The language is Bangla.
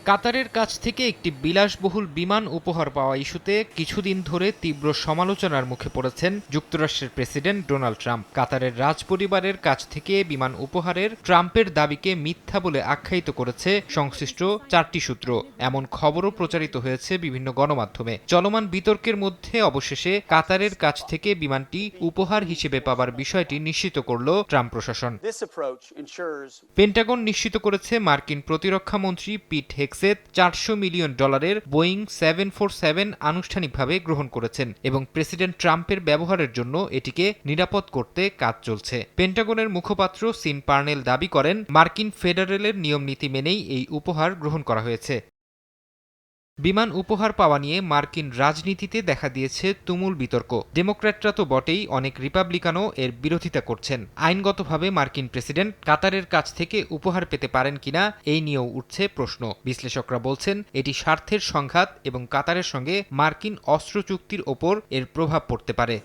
কাতারের কাছ থেকে একটি বিলাসবহুল বিমান উপহার পাওয়া ইস্যুতে কিছুদিন ধরে তীব্র সমালোচনার মুখে পড়েছেন যুক্তরাষ্ট্রের প্রেসিডেন্ট ডোনাল্ড ট্রাম্প। কাতারের রাজপরিবারের কাছ থেকে বিমান উপহারের ট্রাম্পের দাবিকে মিথ্যা বলে আখ্যায়িত করেছে সংশ্লিষ্ট 4টি সূত্র। এমন খবরও প্রচারিত হয়েছে বিভিন্ন গণমাধ্যমে। চলমান বিতর্কের মধ্যে অবশেষে কাতারের কাছ থেকে বিমানটি উপহার হিসেবে পাবার বিষয়টি নিশ্চিত করল ট্রাম্প প্রশাসন। পেন্টাগন নিশ্চিত করেছে মার্কিন প্রতিরক্ষা মন্ত্রী পিট হেগসেথ $400 মিলিয়ন বোয়িং 747 আনুষ্ঠানিকভাবে গ্রহণ করেছেন এবং প্রেসিডেন্ট ট্রাম্পের ব্যবহারের জন্য এটিকে নিরাপদ করতে কাজ চলছে। পেন্টাগনের মুখপাত্র সিন পার্নেল দাবি করেন, মার্কিন ফেডারেলের নিয়ম নীতি মেনেই এই উপহার গ্রহণ করা হয়েছে। বিমান উপহার পাওয়া নিয়ে মার্কিন রাজনীতিতে দেখা দিয়েছে তুমুল বিতর্ক। ডেমোক্র্যাটরা তো বটেই, অনেক রিপাবলিকানও এর বিরোধিতা করছেন। আইনগতভাবে মার্কিন প্রেসিডেন্ট কাতারের কাছ থেকে উপহার পেতে পারেন কিনা এই নিয়েও উঠছে প্রশ্ন। বিশ্লেষকরা বলছেন, এটি স্বার্থের সংঘাত এবং কাতারের সঙ্গে মার্কিন অস্ত্র চুক্তির ওপর এর প্রভাব পড়তে পারে।